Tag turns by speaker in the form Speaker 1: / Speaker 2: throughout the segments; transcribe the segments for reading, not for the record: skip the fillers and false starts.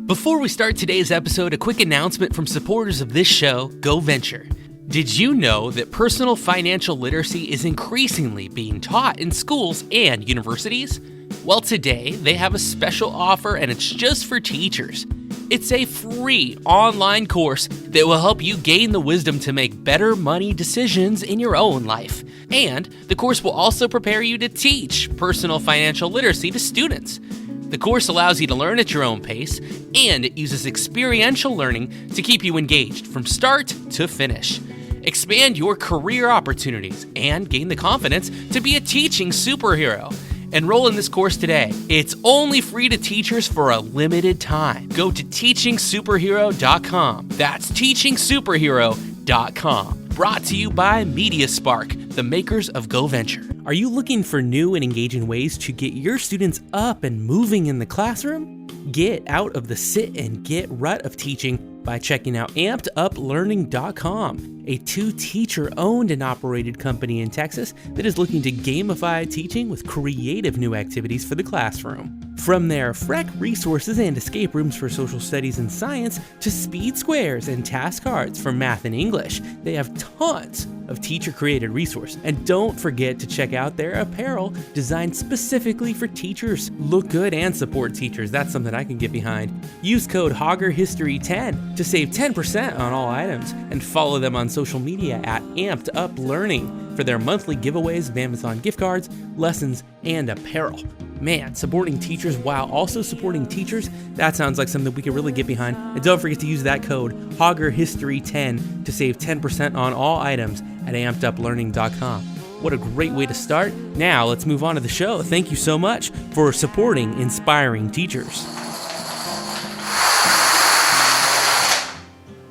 Speaker 1: Before we start today's episode, a quick announcement from supporters of this show, Go Venture. Did you know that personal financial literacy is increasingly being taught in schools and universities? Well, today they have a special offer and it's just for teachers. It's a free online course that will help you gain the wisdom to make better money decisions in your own life. And the course will also prepare you to teach personal financial literacy to students. The course allows you to learn at your own pace, and it uses experiential learning to keep you engaged from start to finish. Expand your career opportunities and gain the confidence to be a teaching superhero. Enroll in this course today. It's only free to teachers for a limited time. Go to teachingsuperhero.com. That's teachingsuperhero.com. Brought to you by MediaSpark, the makers of Go Venture. Are you looking for new and engaging ways to get your students up and moving in the classroom? Get out of the sit and get rut of teaching by checking out AmpedUpLearning.com, a two-teacher-owned and operated company in Texas that is looking to gamify teaching with creative new activities for the classroom. From their FREC resources and escape rooms for social studies and science to speed squares and task cards for math and English, they have tons of teacher-created resources. And don't forget to check out their apparel designed specifically for teachers. Look good and support teachers. That's something I can get behind. Use code HoggerHistory10 to save 10% on all items and follow them on social media at Amped Up Learning for their monthly giveaways of Amazon gift cards, lessons, and apparel. Man, supporting teachers while also supporting teachers, that sounds like something we could really get behind. And don't forget to use that code HoggerHistory10 to save 10% on all items at ampeduplearning.com. What a great way to start. Now let's move on to the show. Thank you so much for supporting Inspiring Teachers.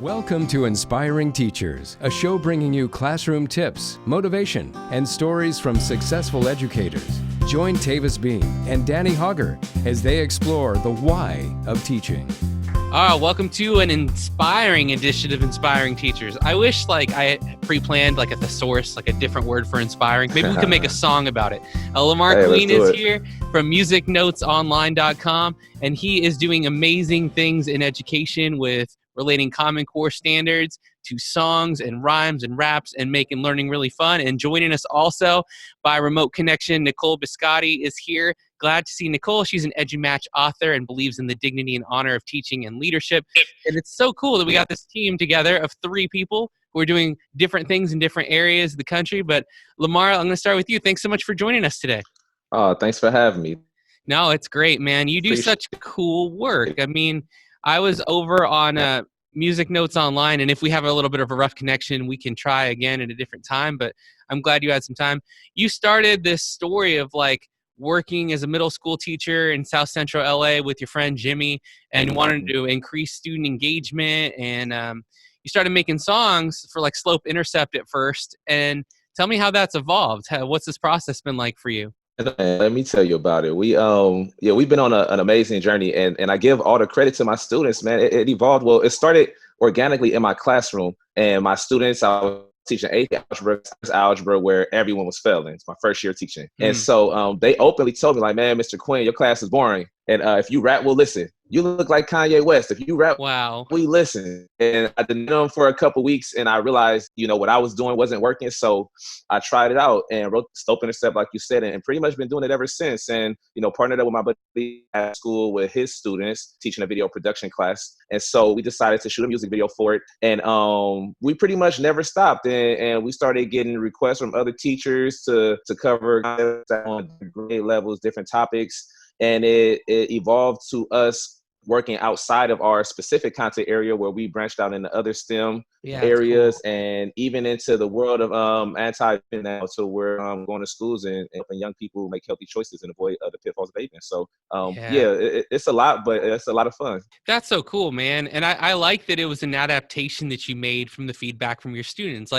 Speaker 2: Welcome to Inspiring Teachers, a show bringing you classroom tips, motivation, and stories from successful educators. Join Tavis Bean and Danny Hogger as they explore the why of teaching.
Speaker 1: Welcome to an inspiring edition of Inspiring Teachers. I wish I pre-planned a thesaurus, a different word for inspiring. Maybe we could make a song about it. LaMar Queen is here from musicnotesonline.com, and he is doing amazing things in education with relating Common Core standards to songs and rhymes and raps and making learning really fun. And joining us also by remote connection, Nicole Biscotti is here. Glad to see Nicole. She's an EduMatch author and believes in the dignity and honor of teaching and leadership. And it's so cool that we got this team together of three people who are doing different things in different areas of the country. But LaMar, I'm going to start with you. Thanks so much for joining us today.
Speaker 3: Thanks for having me.
Speaker 1: No, it's great, man. You do such cool work. I mean, I was over on Music Notes Online, and if we have a little bit of a rough connection, we can try again at a different time, but I'm glad you had some time. You started this story of working as a middle school teacher in South Central LA with your friend Jimmy and wanted to increase student engagement, and you started making songs for Slope Intercept at first. And tell me how that's evolved. What's this process been like for you?
Speaker 3: Let me tell you about it. We've been on an amazing journey, and I give all the credit to my students, man. It evolved. Well, it started organically in my classroom, and my students, I was teaching algebra where everyone was failing. It's my first year teaching. And so they openly told me, man, Mr. Quinn, your class is boring. And if you rap, we'll listen. You look like Kanye West. If you rap,
Speaker 1: wow,
Speaker 3: we listen. And I did them for a couple weeks, and I realized, what I was doing wasn't working. So I tried it out and wrote Slope Intercept, like you said, and pretty much been doing it ever since. And, partnered up with my buddy at school with his students, teaching a video production class. And so we decided to shoot a music video for it. And we pretty much never stopped. And we started getting requests from other teachers to cover on grade levels, different topics. And it evolved to us working outside of our specific content area, where we branched out into other STEM areas, cool. And even into the world of now. So we're going to schools and helping young people make healthy choices and avoid the pitfalls of vaping. So it's a lot, but it's a lot of fun.
Speaker 1: That's so cool, man. And I like that it was an adaptation that you made from the feedback from your students.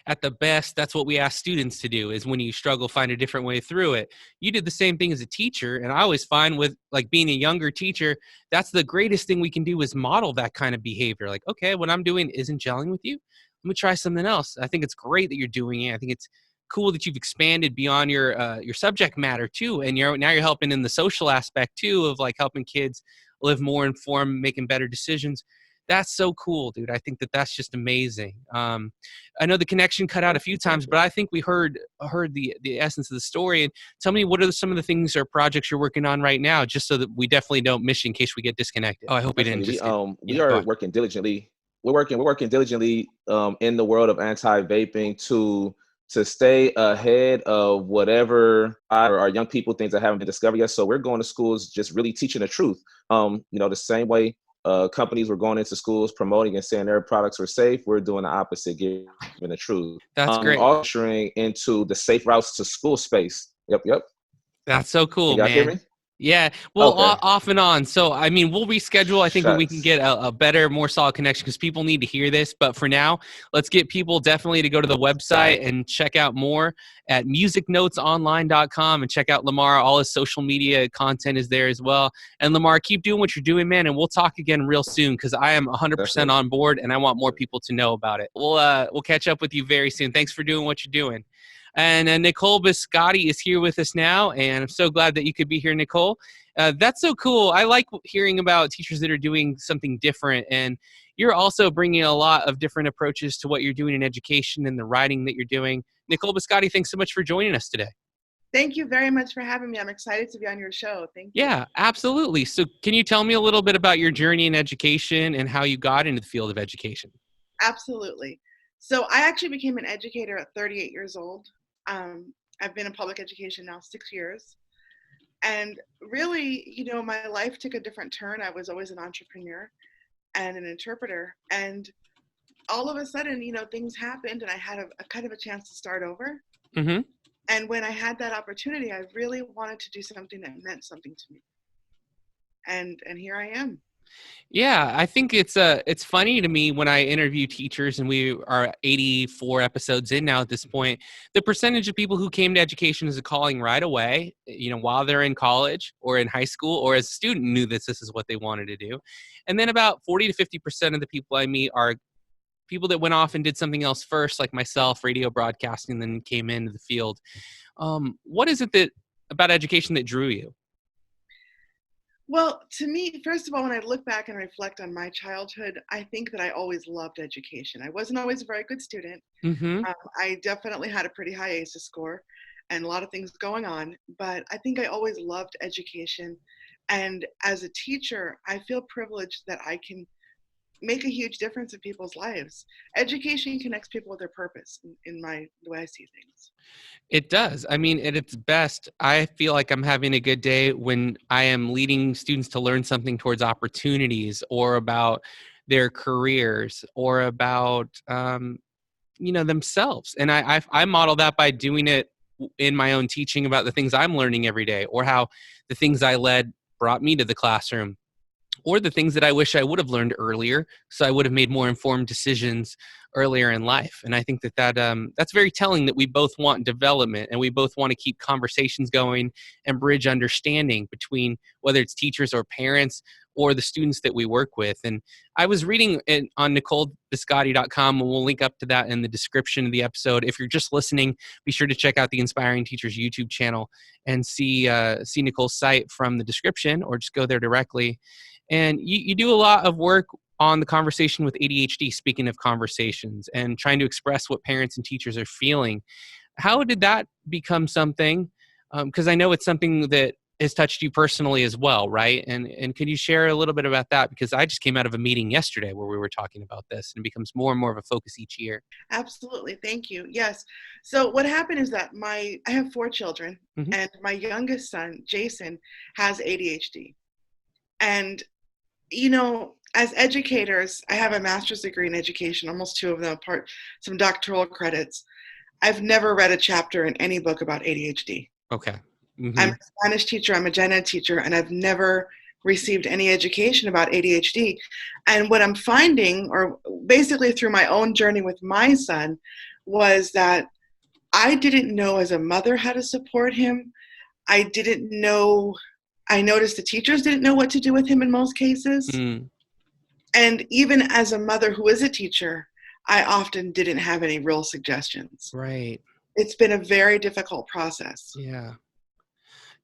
Speaker 1: At the best, that's what we ask students to do, is when you struggle, find a different way through it. You did the same thing as a teacher. And I always find with being a younger teacher, that's the greatest thing we can do, is model that kind of behavior. Okay, what I'm doing isn't gelling with you. Let me try something else. I think it's great that you're doing it. I think it's cool that you've expanded beyond your subject matter too. And now you're helping in the social aspect too, of helping kids live more informed, making better decisions. That's so cool, dude. I think that that's just amazing. I know the connection cut out a few times, but I think we heard the essence of the story. And tell me, what are some of the things or projects you're working on right now, just so that we definitely don't miss you in case we get disconnected. Oh, I hope we didn't
Speaker 3: Definitely.
Speaker 1: just get,
Speaker 3: We
Speaker 1: go
Speaker 3: are
Speaker 1: ahead.
Speaker 3: working diligently. We're working diligently in the world of anti-vaping to stay ahead of whatever our young people things that haven't been discovered yet. So we're going to schools just really teaching the truth. The same way companies were going into schools promoting and saying their products were safe, we're doing the opposite, giving the truth.
Speaker 1: That's great.
Speaker 3: Ushering into the safe routes to school space. Yep, yep.
Speaker 1: That's so
Speaker 3: Can
Speaker 1: cool,
Speaker 3: y'all hear
Speaker 1: man.
Speaker 3: me?
Speaker 1: Yeah, well,
Speaker 3: Okay.
Speaker 1: off and on. So, I mean, we'll reschedule, I think, when we can
Speaker 3: Shucks.
Speaker 1: get a better, more solid connection, because people need to hear this. But for now, let's get people definitely to go to the website and check out more at musicnotesonline.com and check out LaMar. All his social media content is there as well. And LaMar, keep doing what you're doing, man. And we'll talk again real soon, because I am 100%
Speaker 3: Definitely.
Speaker 1: on board and I want more people to know about it. We'll catch up with you very soon. Thanks for doing what you're doing. And Nicole Biscotti is here with us now, and I'm so glad that you could be here, Nicole. That's so cool. I like hearing about teachers that are doing something different, and you're also bringing a lot of different approaches to what you're doing in education and the writing that you're doing. Nicole Biscotti, thanks so much for joining us today.
Speaker 4: Thank you very much for having me. I'm excited to be on your show. Thank you.
Speaker 1: Yeah, absolutely. So can you tell me a little bit about your journey in education and how you got into the field of education?
Speaker 4: Absolutely. So I actually became an educator at 38 years old. I've been in public education now 6 years. And really, my life took a different turn. I was always an entrepreneur and an interpreter. And all of a sudden, things happened and I had a kind of a chance to start over.
Speaker 1: Mm-hmm.
Speaker 4: And when I had that opportunity, I really wanted to do something that meant something to me. And here I am.
Speaker 1: Yeah, I think it's funny to me when I interview teachers, and we are 84 episodes in now at this point, the percentage of people who came to education as a calling right away, while they're in college or in high school or as a student, knew this is what they wanted to do. And then about 40 to 50% of the people I meet are people that went off and did something else first, like myself, radio broadcasting, then came into the field. What is it that about education that drew you?
Speaker 4: Well, to me, first of all, when I look back and reflect on my childhood, I think that I always loved education. I wasn't always a very good student.
Speaker 1: Mm-hmm.
Speaker 4: I definitely had a pretty high ACEs score and a lot of things going on, but I think I always loved education. And as a teacher, I feel privileged that I can make a huge difference in people's lives. Education connects people with their purpose in the way I see things.
Speaker 1: It does. I mean, at its best, I feel like I'm having a good day when I am leading students to learn something towards opportunities or about their careers or about, themselves. And I model that by doing it in my own teaching about the things I'm learning every day, or how the things I led brought me to the classroom, or the things that I wish I would have learned earlier, so I would have made more informed decisions earlier in life. And I think that's very telling, that we both want development and we both want to keep conversations going and bridge understanding between whether it's teachers or parents or the students that we work with. And I was reading on NicoleBiscotti.com, and we'll link up to that in the description of the episode. If you're just listening, be sure to check out the Inspiring Teachers YouTube channel and see Nicole's site from the description, or just go there directly. And you do a lot of work on the conversation with ADHD, speaking of conversations, and trying to express what parents and teachers are feeling. How did that become something? Because I know it's something that has touched you personally as well, right? And could you share a little bit about that? Because I just came out of a meeting yesterday where we were talking about this, and it becomes more and more of a focus each year.
Speaker 4: Absolutely. Thank you. Yes. So what happened is that I have 4 children,
Speaker 1: Mm-hmm.
Speaker 4: and my youngest son, Jason, has ADHD. And as educators, I have a master's degree in education, almost 2 of them apart, some doctoral credits. I've never read a chapter in any book about ADHD.
Speaker 1: Okay. Mm-hmm.
Speaker 4: I'm a Spanish teacher, I'm a gen ed teacher, and I've never received any education about ADHD. And what I'm finding, or basically through my own journey with my son, was that I didn't know as a mother how to support him. I noticed the teachers didn't know what to do with him in most cases.
Speaker 1: Mm.
Speaker 4: And even as a mother who is a teacher, I often didn't have any real suggestions.
Speaker 1: Right.
Speaker 4: It's been a very difficult process.
Speaker 1: Yeah.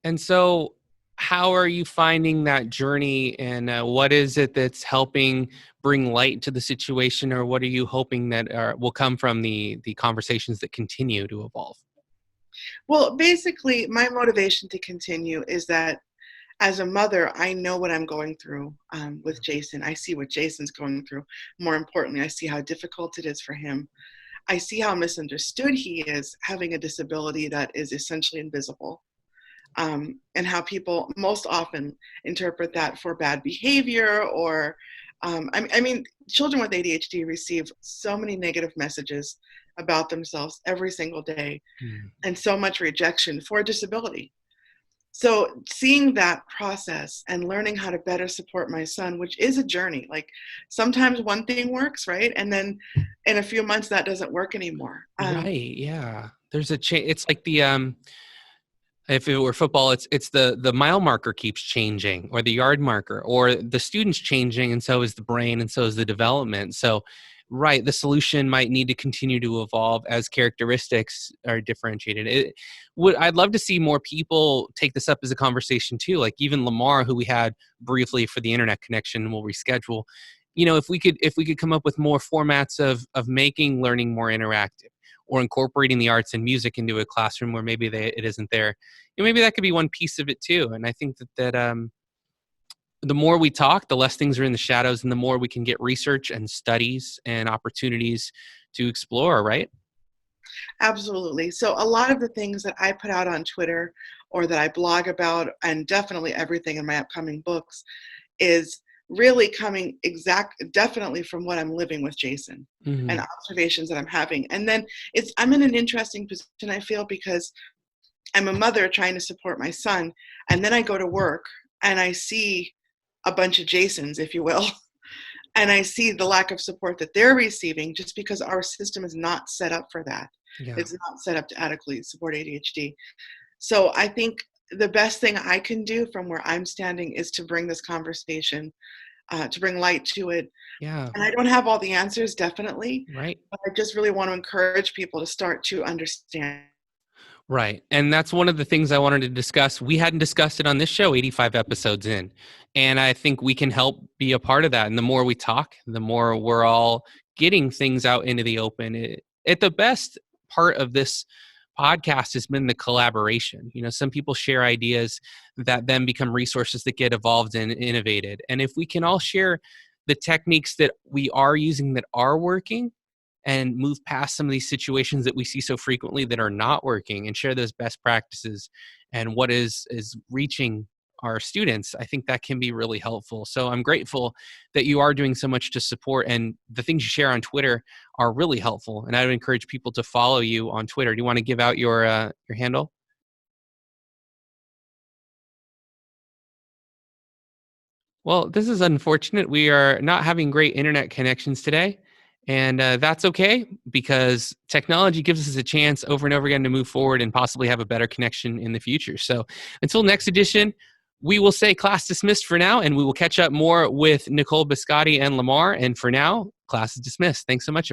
Speaker 1: And so how are you finding that journey, and what is it that's helping bring light to the situation, or what are you hoping that will come from the conversations that continue to evolve?
Speaker 4: Well, basically, my motivation to continue is that as a mother, I know what I'm going through with Jason. I see what Jason's going through. More importantly, I see how difficult it is for him. I see how misunderstood he is, having a disability that is essentially invisible, and how people most often interpret that for bad behavior or, I mean, children with ADHD receive so many negative messages about themselves every single day, and so much rejection for a disability. So seeing that process and learning how to better support my son, which is a journey, like sometimes one thing works, right? And then in a few months that doesn't work anymore.
Speaker 1: Right. Yeah. There's a change. It's like the if it were football, it's the mile marker keeps changing, or the yard marker, or the student's changing, and so is the brain, and so is the development. So, right, the solution might need to continue to evolve as characteristics are differentiated. I'd love to see more people take this up as a conversation too. Like even LaMar, who we had briefly for the internet connection, we'll reschedule. You know, if we could come up with more formats of making learning more interactive, or incorporating the arts and music into a classroom where maybe it isn't there. And maybe that could be one piece of it too. And I think that the more we talk, the less things are in the shadows, and the more we can get research and studies and opportunities to explore, right?
Speaker 4: Absolutely. So a lot of the things that I put out on Twitter or that I blog about, and definitely everything in my upcoming books, is really coming definitely from what I'm living with Jason and observations that I'm having. And then I'm in an interesting position, I feel, because I'm a mother trying to support my son, and then I go to work and I see a bunch of Jasons, if you will, and I see the lack of support that they're receiving just because our system is not set up for that.
Speaker 1: Yeah.
Speaker 4: It's not set up to adequately support ADHD. So I think the best thing I can do from where I'm standing is to bring this conversation, to bring light to it.
Speaker 1: Yeah.
Speaker 4: And I don't have all the answers, definitely.
Speaker 1: Right.
Speaker 4: But I just really want to encourage people to start to understand.
Speaker 1: Right. And that's one of the things I wanted to discuss. We hadn't discussed it on this show 85 episodes in. And I think we can help be a part of that. And the more we talk, the more we're all getting things out into the open. The best part of this podcast has been the collaboration. You know, some people share ideas that then become resources that get evolved and innovated. And if we can all share the techniques that we are using that are working, and move past some of these situations that we see so frequently that are not working, and share those best practices and what is reaching our students, I think that can be really helpful. So I'm grateful that you are doing so much to support, and the things you share on Twitter are really helpful. And I would encourage people to follow you on Twitter. Do you want to give out your handle? Well, this is unfortunate. We are not having great internet connections today. And that's okay, because technology gives us a chance over and over again to move forward and possibly have a better connection in the future. So until next edition, we will say class dismissed for now, and we will catch up more with Nicole, Biscotti, and LaMar. And for now, class is dismissed. Thanks so much.